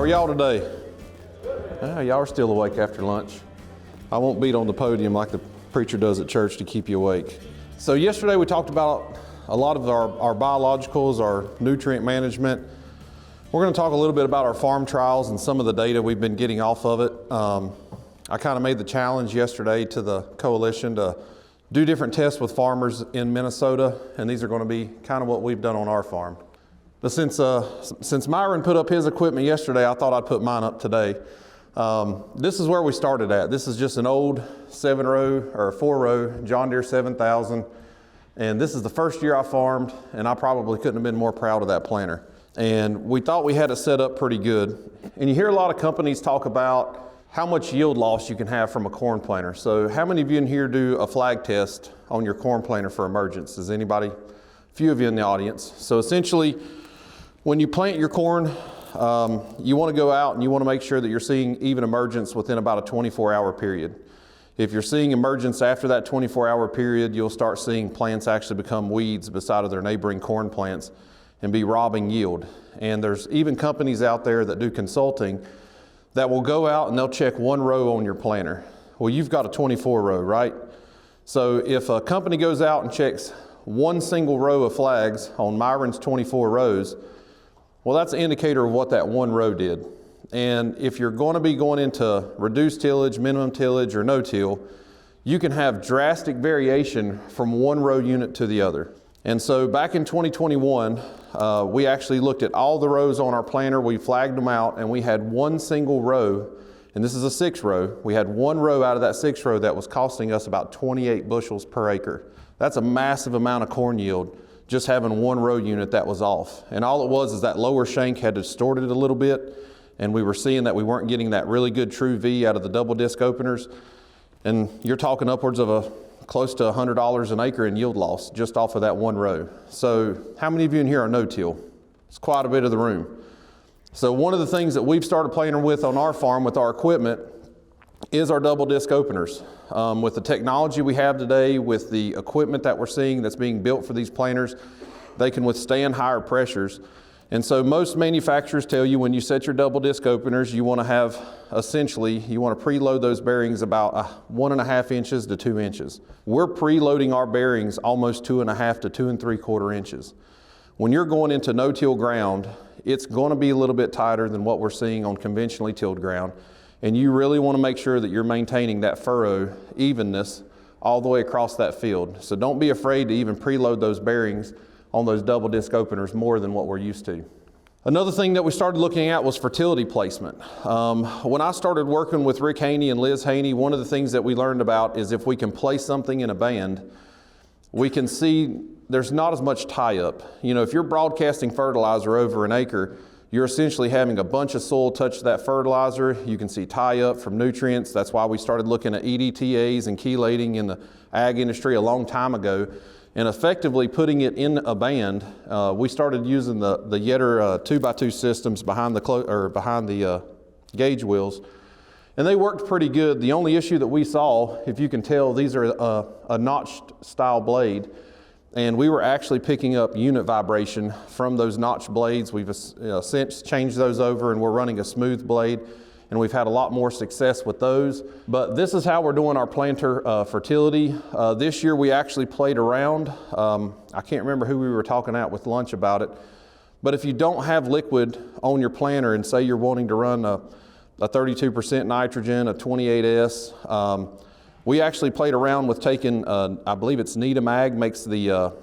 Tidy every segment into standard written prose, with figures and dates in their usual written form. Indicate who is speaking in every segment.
Speaker 1: How are y'all today? Y'all are still awake after lunch. I won't beat on the podium like the preacher does at church to keep you awake. So yesterday we talked about a lot of our biologicals, our nutrient management. We're going to talk a little bit about our farm trials and some of the data we've been getting off of it. I kind of made the challenge yesterday to the coalition to do different tests with farmers in Minnesota, and these are going to be kind of what we've done on our farm. But since Myron put up his equipment yesterday, I thought I'd put mine up today. This is where we started at. This is just an old 7-row or 4-row John Deere 7000, and this is the first year I farmed, and I probably couldn't have been more proud of that planter. And we thought we had it set up pretty good. And you hear a lot of companies talk about how much yield loss you can have from a corn planter. So how many of you in here do a flag test on your corn planter for emergence? Is anybody? A few of you in the audience. So essentially, when you plant your corn, you want to go out and you want to make sure that you're seeing even emergence within about a 24-hour period. If you're seeing emergence after that 24-hour period, you'll start seeing plants actually become weeds beside of their neighboring corn plants and be robbing yield. And there's even companies out there that do consulting that will go out and they'll check one row on your planter. Well, you've got a 24-row, right? So if a company goes out and checks one single row of flags on Myron's 24 rows, well, that's an indicator of what that one row did. And if you're going to be going into reduced tillage, minimum tillage, or no-till, you can have drastic variation from one row unit to the other. And so back in 2021, we actually looked at all the rows on our planter, we flagged them out, and we had one single row, and this is a 6-row, we had one row out of that 6-row that was costing us about 28 bushels per acre. That's a massive amount of corn yield, just having one row unit that was off. And all it was is that lower shank had distorted a little bit, and we were seeing that we weren't getting that really good true V out of the double disc openers. And you're talking upwards of close to $100 an acre in yield loss just off of that one row. So how many of you in here are no-till? It's quite a bit of the room. So one of the things that we've started playing with on our farm with our equipment is our double disc openers. With the technology we have today, with the equipment that we're seeing that's being built for these planters, they can withstand higher pressures. And so most manufacturers tell you when you set your double disc openers, you want to have essentially, you want to preload those bearings about 1.5 inches to 2 inches. We're preloading our bearings almost 2.5 to 2 3/4 inches. When you're going into no-till ground, it's going to be a little bit tighter than what we're seeing on conventionally tilled ground. And you really want to make sure that you're maintaining that furrow evenness all the way across that field. So don't be afraid to even preload those bearings on those double disc openers more than what we're used to. Another thing that we started looking at was fertility placement. When I started working with Rick Haney and Liz Haney, one of the things that we learned about is if we can place something in a band, we can see there's not as much tie-up. You know, if you're broadcasting fertilizer over an acre, you're essentially having a bunch of soil touch that fertilizer. You can see tie-up from nutrients. That's why we started looking at EDTAs and chelating in the ag industry a long time ago. And effectively putting it in a band, we started using the Yetter 2x2 systems behind the gauge wheels, and they worked pretty good. The only issue that we saw, if you can tell, these are a notched style blade, and we were actually picking up unit vibration from those notched blades. We've since changed those over, and we're running a smooth blade, and we've had a lot more success with those. But this is how we're doing our planter fertility. This year we actually played around. I can't remember who we were talking at with lunch about it, but if you don't have liquid on your planter and say you're wanting to run a 32% nitrogen, a 28S, we actually played around with taking, I believe it's Metagenomics makes the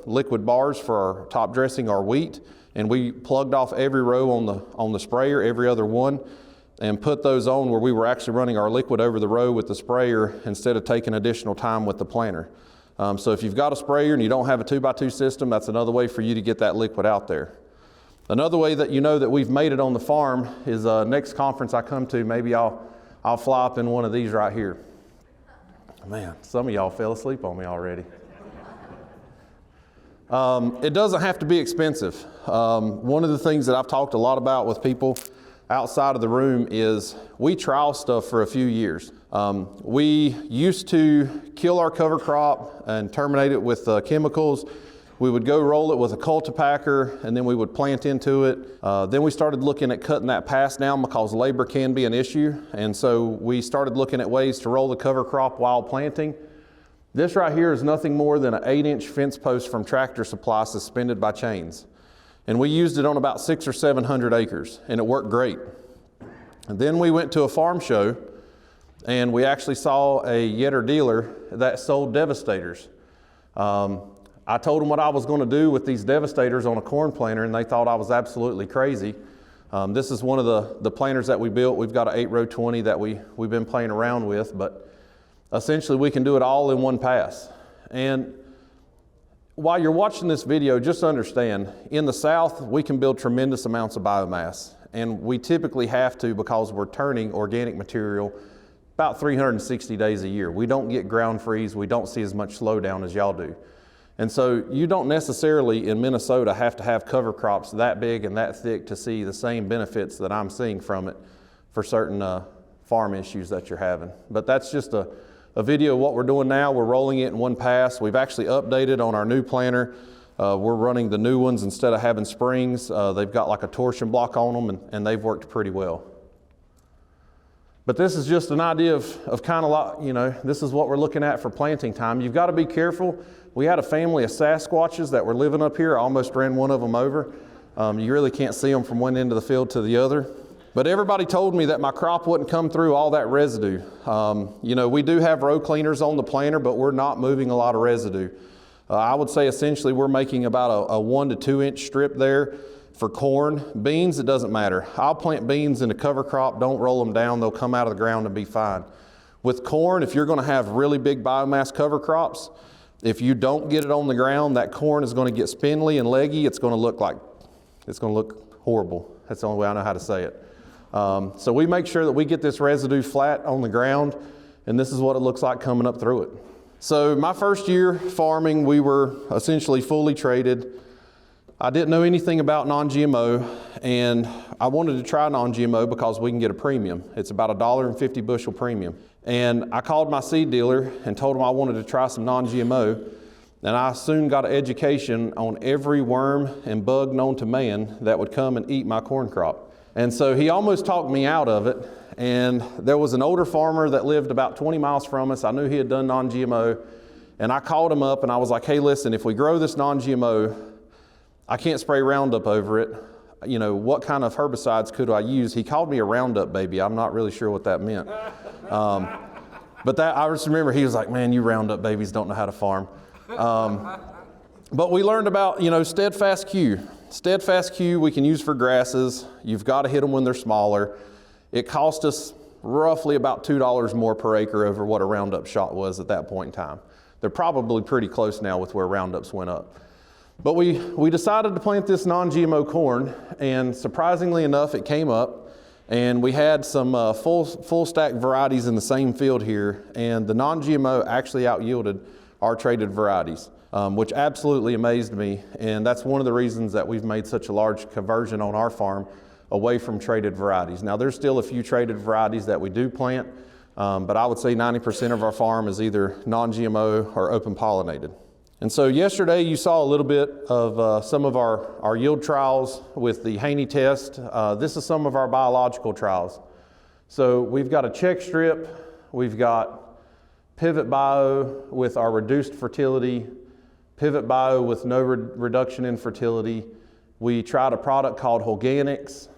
Speaker 1: liquid bars for our top dressing our wheat, and we plugged off every row on the sprayer, every other one, and put those on where we were actually running our liquid over the row with the sprayer instead of taking additional time with the planter. So if you've got a sprayer and you don't have a 2x2 system, that's another way for you to get that liquid out there. Another way that you know that we've made it on the farm is next conference I come to, maybe I'll fly up in one of these right here. Man, some of y'all fell asleep on me already. It doesn't have to be expensive. One of the things that I've talked a lot about with people outside of the room is we trial stuff for a few years. We used to kill our cover crop and terminate it with chemicals We would go roll it with a cultipacker, and then we would plant into it. Then we started looking at cutting that pass down because labor can be an issue. And so we started looking at ways to roll the cover crop while planting. This right here is nothing more than an 8-inch fence post from Tractor Supply suspended by chains. And we used it on about 600 or 700 acres, and it worked great. And then we went to a farm show, and we actually saw a yetter dealer that sold Devastators. I told them what I was going to do with these Devastators on a corn planter, and they thought I was absolutely crazy. This is one of the planters that we built. We've got an 8-row 20 that we've been playing around with, but essentially we can do it all in one pass. And while you're watching this video, just understand, in the South, we can build tremendous amounts of biomass. And we typically have to because we're turning organic material about 360 days a year. We don't get ground freeze. We don't see as much slowdown as y'all do. And so you don't necessarily in Minnesota have to have cover crops that big and that thick to see the same benefits that I'm seeing from it for certain farm issues that you're having. But that's just a video of what we're doing now. We're rolling it in one pass. We've actually updated on our new planter. We're running the new ones instead of having springs. They've got like a torsion block on them, and they've worked pretty well. But this is just an idea of kind of this is what we're looking at for planting time. You've got to be careful. We had a family of Sasquatches that were living up here. I almost ran one of them over. You really can't see them from one end of the field to the other. But everybody told me that my crop wouldn't come through all that residue. We do have row cleaners on the planter, but we're not moving a lot of residue. I would say essentially we're making about a 1 to 2 inch strip there for corn. Beans, it doesn't matter. I'll plant beans in a cover crop, don't roll them down, they'll come out of the ground and be fine. With corn, if you're gonna have really big biomass cover crops, if you don't get it on the ground, that corn is gonna get spindly and leggy. It's gonna look horrible. That's the only way I know how to say it. So we make sure that we get this residue flat on the ground, and this is what it looks like coming up through it. So my first year farming, we were essentially fully traded. I didn't know anything about non-GMO, and I wanted to try non-GMO because we can get a premium. It's about $1.50 bushel premium. And I called my seed dealer and told him I wanted to try some non-GMO, and I soon got an education on every worm and bug known to man that would come and eat my corn crop. And so he almost talked me out of it. And there was an older farmer that lived about 20 miles from us. I knew he had done non-GMO, and I called him up and I was like, hey, listen, if we grow this non-GMO, I can't spray Roundup over it. What kind of herbicides could I use? He called me a Roundup baby. I'm not really sure what that meant. But I just remember he was like, man, you Roundup babies don't know how to farm. But we learned about, Steadfast Q. Steadfast Q we can use for grasses. You've got to hit them when they're smaller. It cost us roughly about $2 more per acre over what a Roundup shot was at that point in time. They're probably pretty close now with where Roundups went up. But we decided to plant this non-GMO corn, and surprisingly enough, it came up, and we had some full stack varieties in the same field here, and the non-GMO actually out-yielded our traded varieties, which absolutely amazed me, and that's one of the reasons that we've made such a large conversion on our farm away from traded varieties. Now there's still a few traded varieties that we do plant, but I would say 90% of our farm is either non-GMO or open pollinated. And so yesterday you saw a little bit of some of our yield trials with the Haney test. This is some of our biological trials. So we've got a check strip, we've got Pivot Bio with our reduced fertility, Pivot Bio with no reduction in fertility. We tried a product called Organics.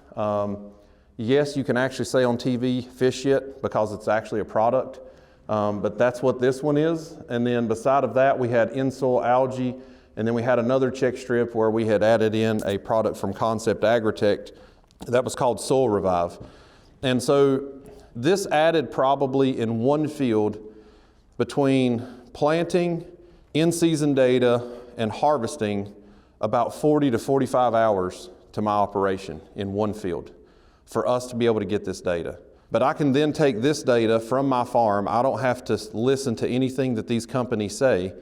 Speaker 1: Yes, you can actually say on TV fish shit because it's actually a product. But that's what this one is. And then beside of that, we had in-soil algae, and then we had another check strip where we had added in a product from Concept Agritech that was called Soil Revive. And so this added probably in one field between planting, in-season data, and harvesting about 40 to 45 hours to my operation in one field for us to be able to get this data. But I can then take this data from my farm. I don't have to listen to anything that these companies say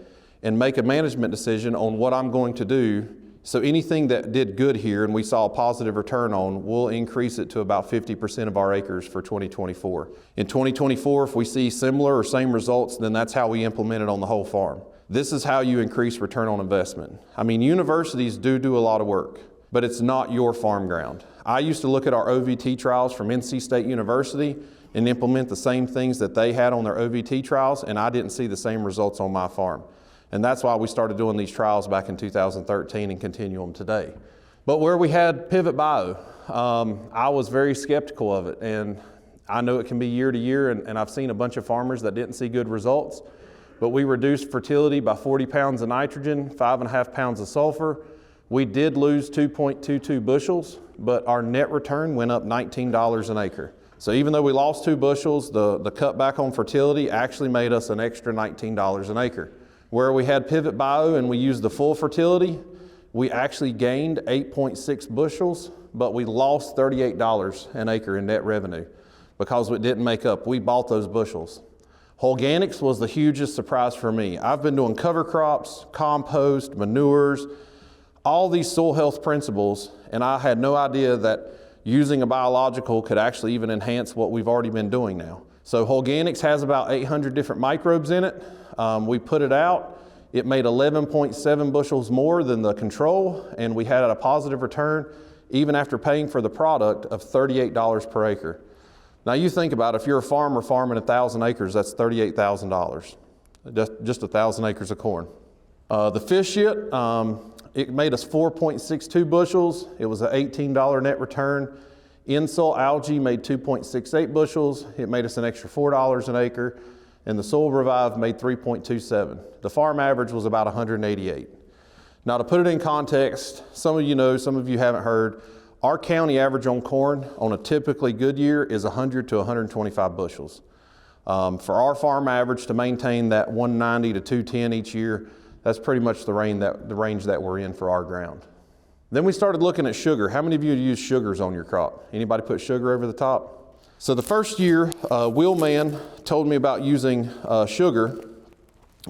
Speaker 1: and make a management decision on what I'm going to do. So anything that did good here and we saw a positive return on, we'll increase it to about 50% of our acres for 2024. In 2024, if we see similar or same results, then that's how we implement it on the whole farm. This is how you increase return on investment. I mean, universities do a lot of work, but it's not your farm ground. I used to look at our OVT trials from NC State University and implement the same things that they had on their OVT trials, and I didn't see the same results on my farm. And that's why we started doing these trials back in 2013 and continue them today. But where we had Pivot Bio, I was very skeptical of it, and I know it can be year to year, and I've seen a bunch of farmers that didn't see good results, but we reduced fertility by 40 pounds of nitrogen, 5.5 pounds of sulfur. We did lose 2.22 bushels, but our net return went up $19 an acre. So even though we lost 2 bushels, the cutback on fertility actually made us an extra $19 an acre. Where we had Pivot Bio and we used the full fertility, we actually gained 8.6 bushels, but we lost $38 an acre in net revenue because it didn't make up. We bought those bushels. Organics was the hugest surprise for me. I've been doing cover crops, compost, manures, all these soil health principles, and I had no idea that using a biological could actually even enhance what we've already been doing now. So Organics has about 800 different microbes in it. We put it out. It made 11.7 bushels more than the control, and we had a positive return, even after paying for the product, of $38 per acre. Now you think about it, if you're a farmer farming 1,000 acres, that's $38,000, just 1,000 acres of corn. The fish shit, it made us 4.62 bushels. It was an $18 net return. In-soil algae made 2.68 bushels. It made us an extra $4 an acre. And the Soil Revive made 3.27. The farm average was about 188. Now to put it in context, some of you know, some of you haven't heard, our county average on corn on a typically good year is 100 to 125 bushels. For our farm average to maintain that 190 to 210 each year, that's pretty much the range that we're in for our ground. Then we started looking at sugar. How many of you use sugars on your crop? Anybody put sugar over the top? So the first year, Will Mann told me about using sugar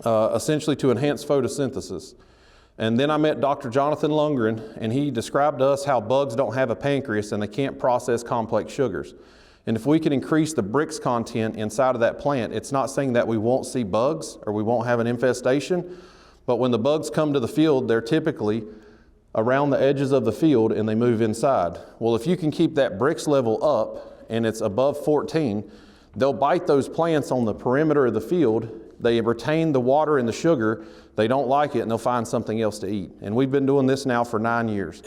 Speaker 1: essentially to enhance photosynthesis. And then I met Dr. Jonathan Lundgren, and he described to us how bugs don't have a pancreas and they can't process complex sugars. And if we can increase the Brix content inside of that plant, it's not saying that we won't see bugs or we won't have an infestation, but when the bugs come to the field, they're typically around the edges of the field and they move inside. Well, if you can keep that Brix level up and it's above 14, they'll bite those plants on the perimeter of the field. They retain the water and the sugar. They don't like it and they'll find something else to eat. And we've been doing this now for 9 years.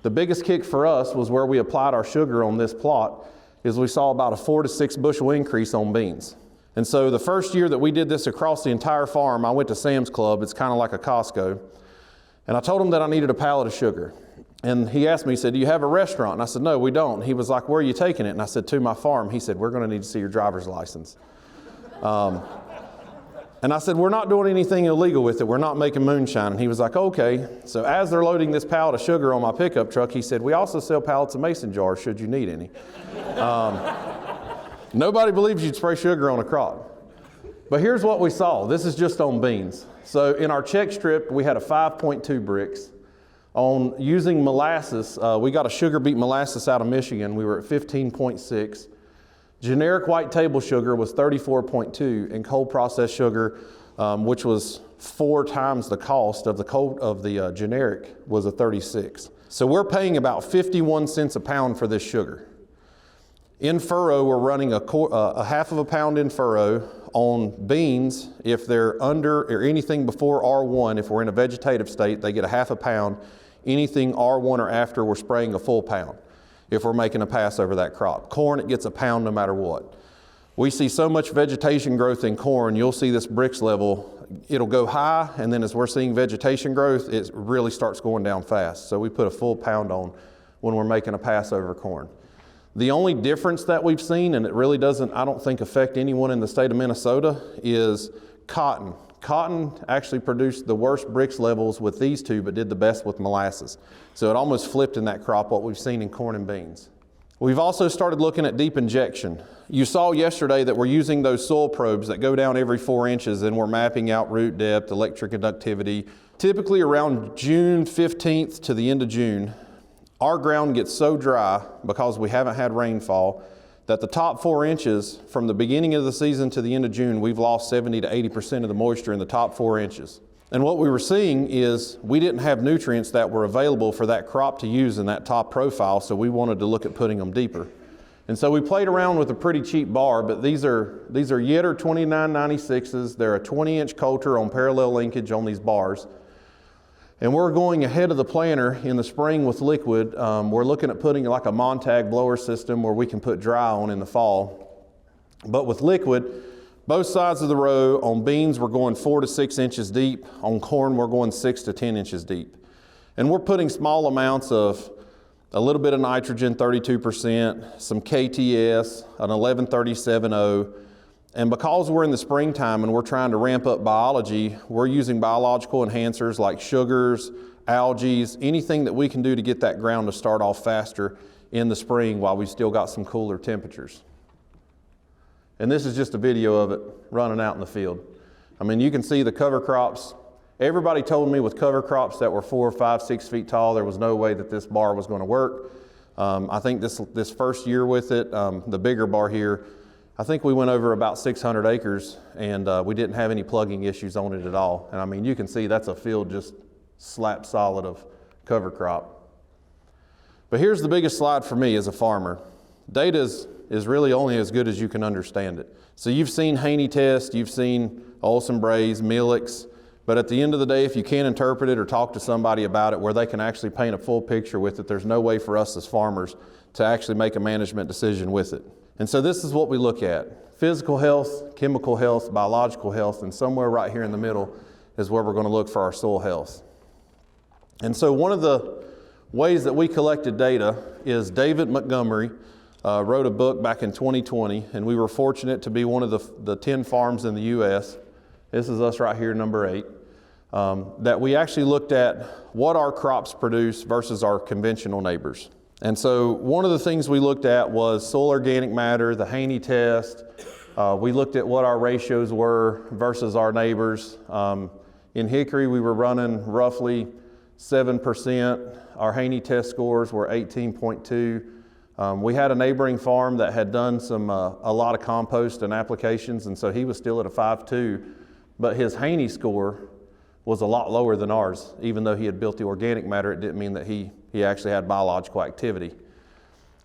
Speaker 1: The biggest kick for us was where we applied our sugar on this plot is we saw about a 4 to 6 bushel increase on beans. And so the first year that we did this across the entire farm, I went to Sam's Club. It's kind of like a Costco. And I told him that I needed a pallet of sugar. And he asked me, he said, do you have a restaurant? And I said, no, we don't. He was like, where are you taking it? And I said, to my farm. He said, we're going to need to see your driver's license. And I said, we're not doing anything illegal with it. We're not making moonshine. And he was like, okay. So as they're loading this pallet of sugar on my pickup truck, he said, we also sell pallets of mason jars should you need any. Nobody believes you'd spray sugar on a crop. But here's what we saw. This is just on beans. So in our check strip, we had a 5.2 Brix. On using molasses, we got a sugar beet molasses out of Michigan. We were at 15.6. Generic white table sugar was 34.2, and cold processed sugar, which was 4 times the cost of the generic, was a 36. So we're paying about 51 cents a pound for this sugar. In furrow, we're running a half of a pound in furrow. On beans, if they're under or anything before R1, if we're in a vegetative state, they get a half a pound. Anything R1 or after, we're spraying a full pound if we're making a pass over that crop. Corn, it gets a pound no matter what. We see so much vegetation growth in corn, you'll see this Brix level, it'll go high, and then as we're seeing vegetation growth, it really starts going down fast. So we put a full pound on when we're making a pass over corn. The only difference that we've seen, and it really doesn't, I don't think, affect anyone in the state of Minnesota, is cotton. Cotton actually produced the worst Brix levels with these two, but did the best with molasses. So it almost flipped in that crop what we've seen in corn and beans. We've also started looking at deep injection. You saw yesterday that we're using those soil probes that go down every 4 inches, and we're mapping out root depth, electric conductivity. Typically around June 15th to the end of June, our ground gets so dry because we haven't had rainfall that the top 4 inches from the beginning of the season to the end of June, we've lost 70 to 80% of the moisture in the top 4 inches. And what we were seeing is we didn't have nutrients that were available for that crop to use in that top profile, so we wanted to look at putting them deeper. And so we played around with a pretty cheap bar, but these are Yitter 2996s. They're a 20-inch coulter on parallel linkage on these bars. And we're going ahead of the planter in the spring with liquid. We're looking at putting like a Montag blower system where we can put dry on in the fall. But with liquid, both sides of the row, on beans we're going 4 to 6 inches deep. On corn we're going 6 to 10 inches deep. And we're putting small amounts of a little bit of nitrogen, 32%, some KTS, an 1137O, and because we're in the springtime and we're trying to ramp up biology, we're using biological enhancers like sugars, algae, anything that we can do to get that ground to start off faster in the spring while we've still got some cooler temperatures. And this is just a video of it running out in the field. I mean, you can see the cover crops. Everybody told me with cover crops that were 4, 5, 6 feet tall, there was no way that this bar was going to work. I think this first year with it, the bigger bar here, I think we went over about 600 acres and we didn't have any plugging issues on it at all. And I mean, you can see that's a field just slap solid of cover crop. But here's the biggest slide for me as a farmer. Data is really only as good as you can understand it. So you've seen Haney test, you've seen Olsen Braze, Millix, but at the end of the day, if you can't interpret it or talk to somebody about it where they can actually paint a full picture with it, there's no way for us as farmers to actually make a management decision with it. And so this is what we look at: physical health, chemical health, biological health, and somewhere right here in the middle is where we're going to look for our soil health. And so one of the ways that we collected data is David Montgomery wrote a book back in 2020, and we were fortunate to be one of the 10 farms in the U.S. This is us right here, number 8, that we actually looked at what our crops produce versus our conventional neighbors. And so one of the things we looked at was soil organic matter, the Haney test. We looked at what our ratios were versus our neighbors. In hickory, we were running roughly 7%. Our Haney test scores were 18.2. We had a neighboring farm that had done a lot of compost and applications, and so he was still at a 5.2. But his Haney score was a lot lower than ours. Even though he had built the organic matter, it didn't mean that he actually had biological activity.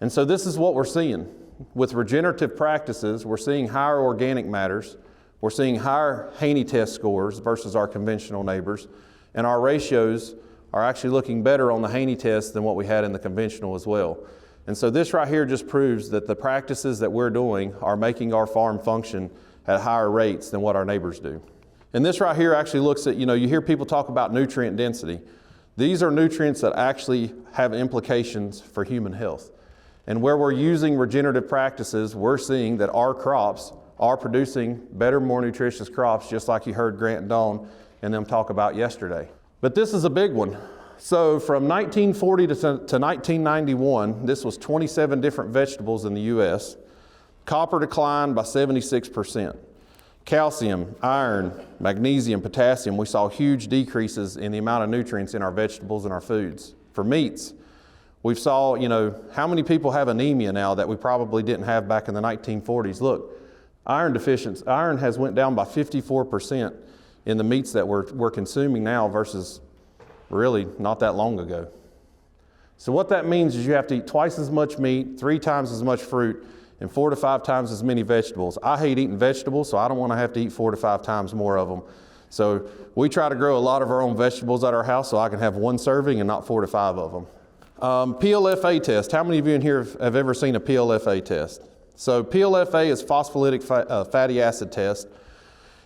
Speaker 1: And so this is what we're seeing. With regenerative practices, we're seeing higher organic matters, we're seeing higher Haney test scores versus our conventional neighbors, and our ratios are actually looking better on the Haney test than what we had in the conventional as well. And so this right here just proves that the practices that we're doing are making our farm function at higher rates than what our neighbors do. And this right here actually looks at, you hear people talk about nutrient density. These are nutrients that actually have implications for human health. And where we're using regenerative practices, we're seeing that our crops are producing better, more nutritious crops, just like you heard Grant and Dawn and them talk about yesterday. But this is a big one. So from 1940 to 1991, this was 27 different vegetables in the U.S. Copper declined by 76%. Calcium, iron, magnesium, potassium, we saw huge decreases in the amount of nutrients in our vegetables and our foods. For meats, we saw, how many people have anemia now that we probably didn't have back in the 1940s? Look, iron deficiency, iron has went down by 54% in the meats that we're consuming now versus really not that long ago. So what that means is you have to eat twice as much meat, 3 times as much fruit, and 4 to 5 times as many vegetables. I hate eating vegetables, so I don't want to have to eat 4 to 5 times more of them. So we try to grow a lot of our own vegetables at our house so I can have 1 serving and not 4 to 5 of them. PLFA test. How many of you in here have ever seen a PLFA test? So PLFA is phospholytic fatty acid test.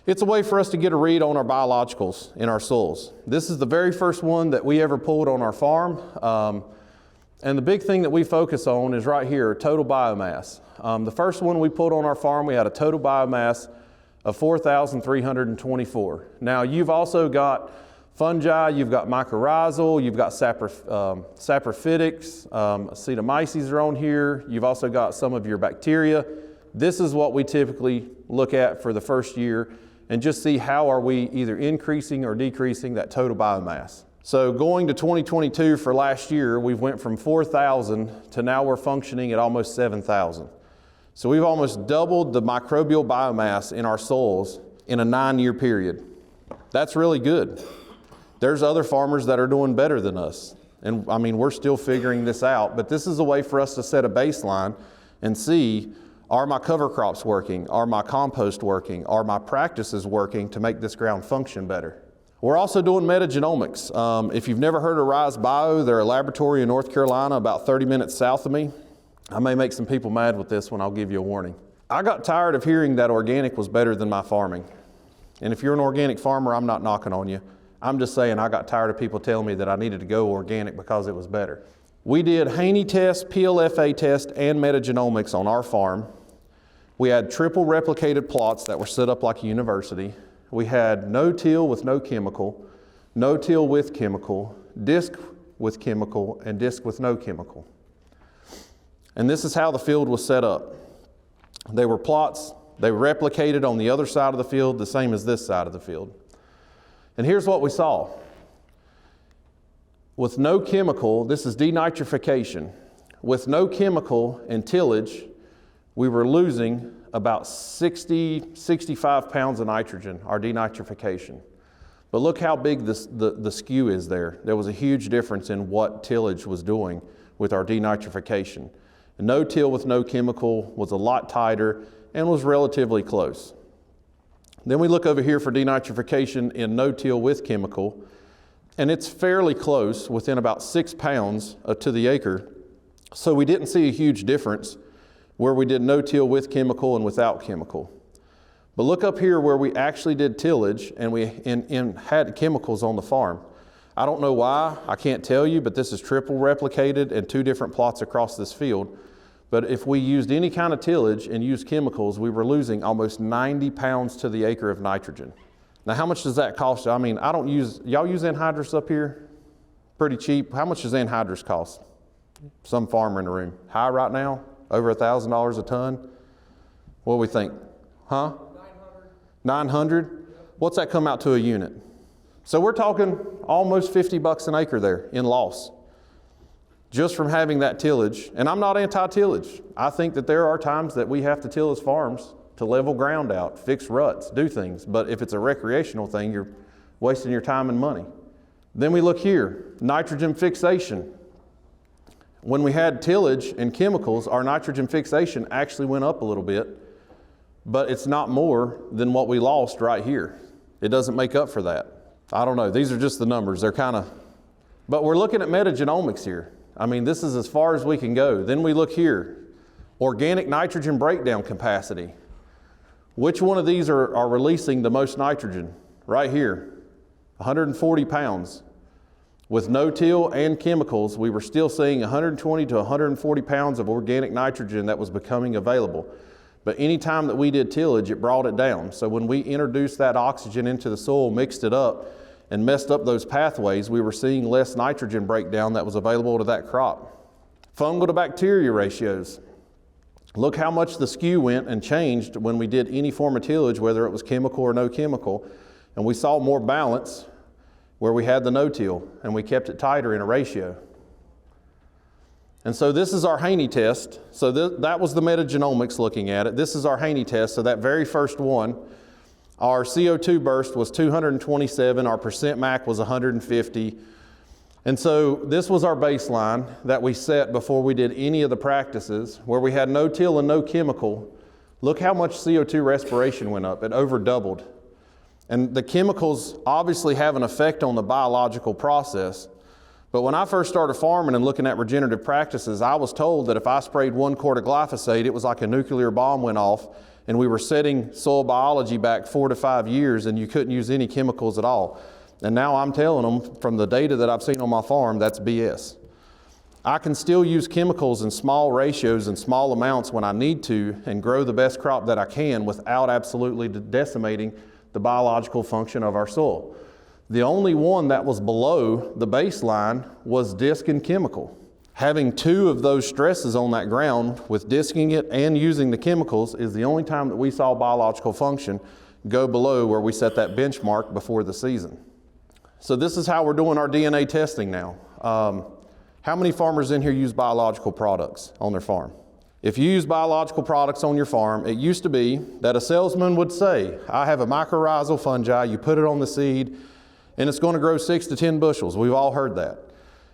Speaker 1: It's a way for us to get a read on our biologicals in our soils. This is the very first one that we ever pulled on our farm. And the big thing that we focus on is right here, total biomass. The first one we pulled on our farm, we had a total biomass of 4,324. Now you've also got fungi, you've got mycorrhizal, you've got saprophytics, Actinomyces are on here. You've also got some of your bacteria. This is what we typically look at for the first year and just see how are we either increasing or decreasing that total biomass. So going to 2022 for last year, we went from 4,000 to now we're functioning at almost 7,000. So we've almost doubled the microbial biomass in our soils in a 9-year period. That's really good. There's other farmers that are doing better than us. And I mean, we're still figuring this out, but this is a way for us to set a baseline and see, are my cover crops working? Are my compost working? Are my practices working to make this ground function better? We're also doing metagenomics. If you've never heard of Rise Bio, they're a laboratory in North Carolina about 30 minutes south of me. I may make some people mad with this one, I'll give you a warning. I got tired of hearing that organic was better than my farming. And if you're an organic farmer, I'm not knocking on you. I'm just saying I got tired of people telling me that I needed to go organic because it was better. We did Haney test, PLFA test, and metagenomics on our farm. We had triple replicated plots that were set up like a university. We had no-till with no chemical, no-till with chemical, disc with chemical, and disc with no chemical. And this is how the field was set up. They were plots, they replicated on the other side of the field the same as this side of the field. And here's what we saw. With no chemical, this is denitrification. With no chemical and tillage, we were losing about 65 pounds of nitrogen, our denitrification. But look how big the skew is there. There was a huge difference in what tillage was doing with our denitrification. No till with no chemical was a lot tighter and was relatively close. Then we look over here for denitrification in no till with chemical, and it's fairly close, within about 6 pounds to the acre. So we didn't see a huge difference where we did no till with chemical and without chemical. But look up here where we actually did tillage and we had chemicals on the farm. I don't know why, I can't tell you, but this is triple replicated and 2 different plots across this field. But if we used any kind of tillage and used chemicals, we were losing almost 90 pounds to the acre of nitrogen. Now, how much does that cost? I mean, y'all use anhydrous up here? Pretty cheap. How much does anhydrous cost? Some farmer in the room. High right now? Over $1,000 a ton? What do we think? Huh? 900? What's that come out to a unit? So we're talking almost 50 bucks an acre there in loss, just from having that tillage. And I'm not anti-tillage. I think that there are times that we have to till as farms to level ground out, fix ruts, do things. But if it's a recreational thing, you're wasting your time and money. Then we look here, nitrogen fixation. When we had tillage and chemicals, our nitrogen fixation actually went up a little bit, but it's not more than what we lost right here. It doesn't make up for that. I don't know, these are just the numbers. They're kind of, but we're looking at metagenomics here. I mean, this is as far as we can go. Then we look here, organic nitrogen breakdown capacity. Which one of these are releasing the most nitrogen? Right here, 140 pounds. With no-till and chemicals, we were still seeing 120 to 140 pounds of organic nitrogen that was becoming available. But any time that we did tillage, it brought it down. So when we introduced that oxygen into the soil, mixed it up, and messed up those pathways, we were seeing less nitrogen breakdown that was available to that crop. Fungal to bacteria ratios. Look how much the skew went and changed when we did any form of tillage, whether it was chemical or no chemical. And we saw more balance where we had the no-till, and we kept it tighter in a ratio. And so this is our Haney test. So that was the metagenomics looking at it. This is our Haney test. So that very first one, our CO2 burst was 227, our percent MAC was 150. And so this was our baseline that we set before we did any of the practices, where we had no till and no chemical. Look how much CO2 respiration went up. It over doubled. And the chemicals obviously have an effect on the biological process. But when I first started farming and looking at regenerative practices, I was told that if I sprayed 1 quart of glyphosate, it was like a nuclear bomb went off, and we were setting soil biology back 4 to 5 years, and you couldn't use any chemicals at all. And now I'm telling them, from the data that I've seen on my farm, that's BS. I can still use chemicals in small ratios and small amounts when I need to and grow the best crop that I can without absolutely decimating the biological function of our soil. The only one that was below the baseline was disc and chemical. Having 2 of those stresses on that ground with disking it and using the chemicals is the only time that we saw biological function go below where we set that benchmark before the season. So this is how we're doing our DNA testing now. How many farmers in here use biological products on their farm? If you use biological products on your farm, it used to be that a salesman would say, I have a mycorrhizal fungi, you put it on the seed, and it's going to grow 6 to 10 bushels. We've all heard that.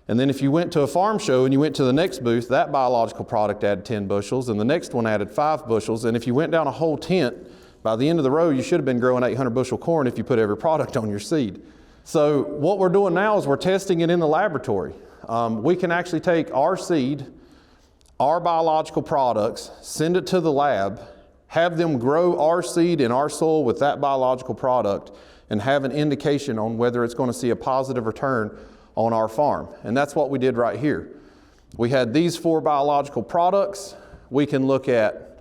Speaker 1: And then if you went to a farm show and you went to the next booth, that biological product added 10 bushels, and the next one added 5 bushels, and if you went down a whole tent, by the end of the row, you should have been growing 800 bushel corn if you put every product on your seed. So what we're doing now is we're testing it in the laboratory. We can actually take our seed, our biological products, send it to the lab, have them grow our seed in our soil with that biological product, and have an indication on whether it's going to see a positive return on our farm. And that's what we did right here. We had these 4 biological products. We can look at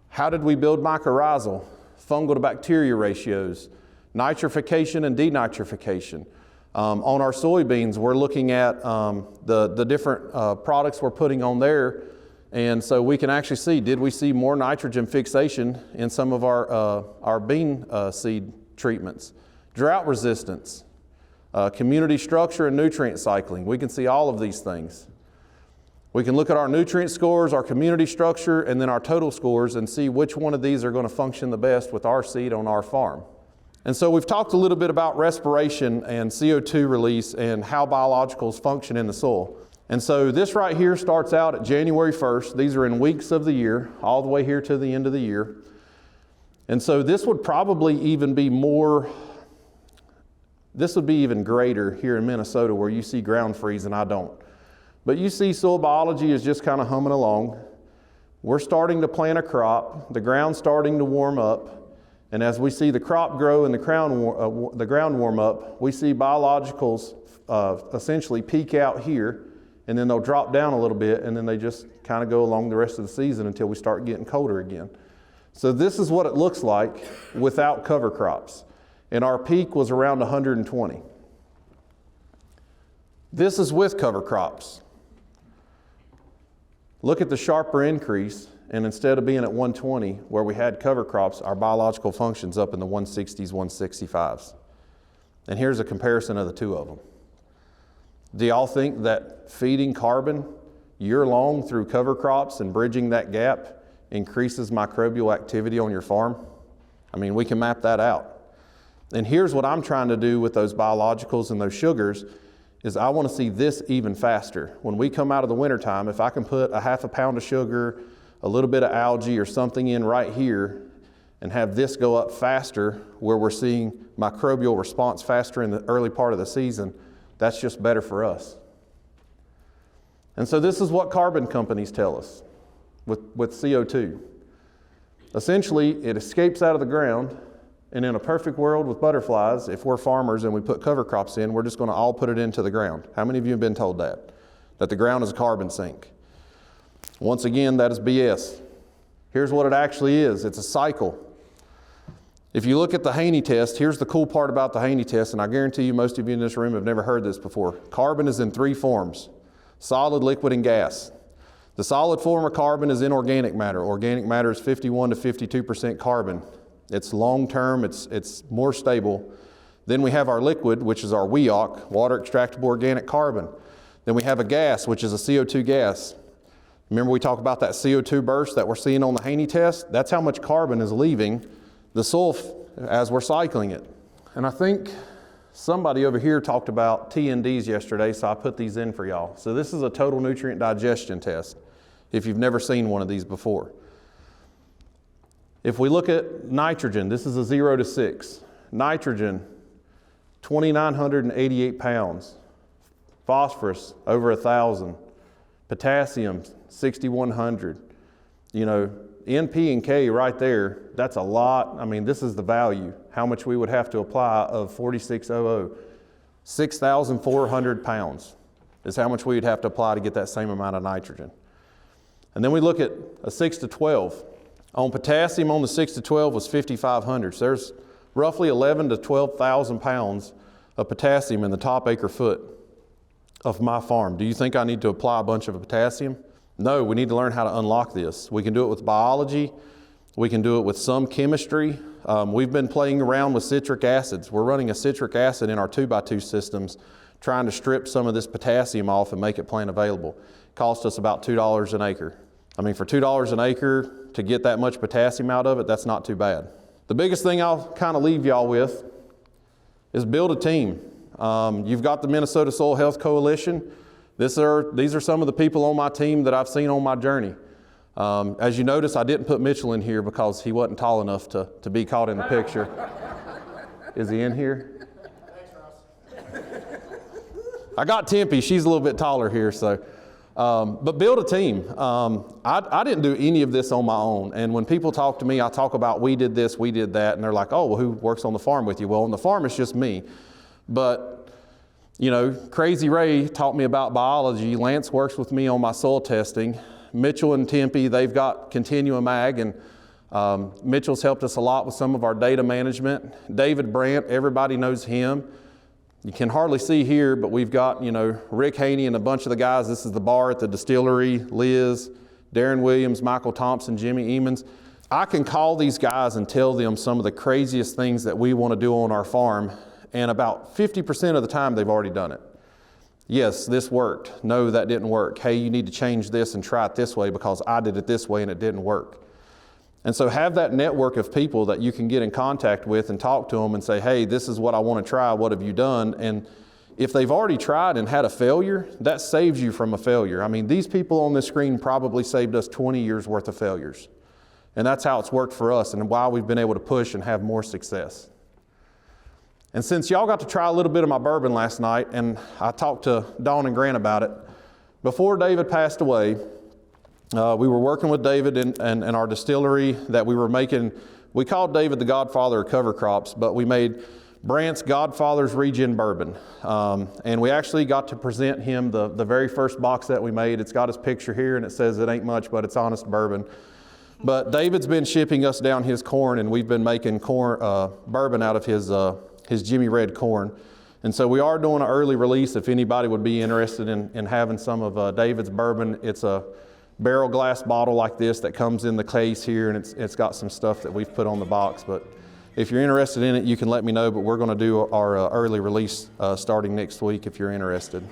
Speaker 1: how did we build mycorrhizal, fungal to bacteria ratios, nitrification and denitrification. On our soybeans, we're looking at the different products we're putting on there, and so we can actually see, did we see more nitrogen fixation in some of our bean seed treatments? Drought resistance, community structure and nutrient cycling. We can see all of these things. We can look at our nutrient scores, our community structure, and then our total scores and see which one of these are going to function the best with our seed on our farm. And so we've talked a little bit about respiration and CO2 release and how biologicals function in the soil. And so this right here starts out at January 1st. These are in weeks of the year, all the way here to the end of the year. And so this would probably even be this would be even greater here in Minnesota where you see ground freeze and I don't. But you see soil biology is just kind of humming along. We're starting to plant a crop, the ground's starting to warm up. And as we see the crop grow and the ground warm up, we see biologicals essentially peak out here, and then they'll drop down a little bit, and then they just kind of go along the rest of the season until we start getting colder again. So this is what it looks like without cover crops. And our peak was around 120. This is with cover crops. Look at the sharper increase. And instead of being at 120, where we had cover crops, our biological function's up in the 160s, 165s. And here's a comparison of the two of them. Do y'all think that feeding carbon year-long through cover crops and bridging that gap increases microbial activity on your farm? I mean, we can map that out. And here's what I'm trying to do with those biologicals and those sugars is I want to see this even faster. When we come out of the wintertime, if I can put a half a pound of sugar, a little bit of algae or something in right here and have this go up faster where we're seeing microbial response faster in the early part of the season, that's just better for us. And so this is what carbon companies tell us with CO2. Essentially, it escapes out of the ground, and in a perfect world with butterflies, if we're farmers and we put cover crops in, we're just going to all put it into the ground. How many of you have been told that? That the ground is a carbon sink? Once again, that is BS. Here's what it actually is. It's a cycle. If you look at the Haney test, here's the cool part about the Haney test, and I guarantee you most of you in this room have never heard this before. Carbon is in 3 forms: solid, liquid, and gas. The solid form of carbon is inorganic matter. Organic matter is 51 to 52% carbon. It's long-term, it's more stable. Then we have our liquid, which is our WEOC, water extractable organic carbon. Then we have a gas, which is a CO2 gas. Remember we talked about that CO2 burst that we're seeing on the Haney test? That's how much carbon is leaving the soil as we're cycling it. And I think somebody over here talked about T&Ds yesterday, so I put these in for y'all. So this is a total nutrient digestion test, if you've never seen one of these before. If we look at nitrogen, this is a 0 to 6. Nitrogen, 2,988 pounds. Phosphorus, over 1,000. Potassium, 6,100. You know, NP and K right there, that's a lot. I mean, this is the value, how much we would have to apply of 4600. 6,400 pounds is how much we would have to apply to get that same amount of nitrogen. And then we look at a 6 to 12. On potassium on the 6 to 12 was 5,500. So there's roughly 11 to 12,000 pounds of potassium in the top acre foot of my farm. Do you think I need to apply a bunch of potassium? No, we need to learn how to unlock this. We can do it with biology. We can do it with some chemistry. We've been playing around with citric acids. We're running a citric acid in our 2x2 systems, trying to strip some of this potassium off and make it plant available. Cost us about $2 an acre. I mean, for $2 an acre to get that much potassium out of it, that's not too bad. The biggest thing I'll kind of leave y'all with is build a team. You've got the Minnesota Soil Health Coalition. These are some of the people on my team that I've seen on my journey. As you notice, I didn't put Mitchell in here because he wasn't tall enough to be caught in the picture. Is he in here? Thanks, Ross. I got Tempe. She's a little bit taller here, so. But build a team. I didn't do any of this on my own. And when people talk to me, I talk about we did this, we did that, and they're like, oh, well, who works on the farm with you? Well, on the farm, it's just me. But, you know, Crazy Ray taught me about biology. Lance works with me on my soil testing. Mitchell and Tempe, they've got Continuum Ag, and Mitchell's helped us a lot with some of our data management. David Brandt, everybody knows him. You can hardly see here, but we've got, you know, Rick Haney and a bunch of the guys. This is the bar at the distillery, Liz, Darren Williams, Michael Thompson, Jimmy Emons. I can call these guys and tell them some of the craziest things that we want to do on our farm, and about 50% of the time they've already done it. Yes, this worked. No, that didn't work. Hey, you need to change this and try it this way because I did it this way and it didn't work. And so have that network of people that you can get in contact with and talk to them and say, hey, this is what I want to try. What have you done? And if they've already tried and had a failure, that saves you from a failure. I mean, these people on this screen probably saved us 20 years worth of failures. And that's how it's worked for us and why we've been able to push and have more success. And since y'all got to try a little bit of my bourbon last night, and I talked to Dawn and Grant about it, before David passed away, we were working with David in our distillery that we were making. We called David the godfather of cover crops, but we made Brandt's Godfather's Regen bourbon. And we actually got to present him the very first box that we made. It's got his picture here, and it says it ain't much, but it's honest bourbon. But David's been shipping us down his corn, and we've been making bourbon out of his Jimmy Red corn. And so we are doing an early release if anybody would be interested in having some of David's bourbon. It's a barrel glass bottle like this that comes in the case here, and it's got some stuff that we've put on the box. But if you're interested in it, you can let me know, but we're going to do our early release starting next week if you're interested.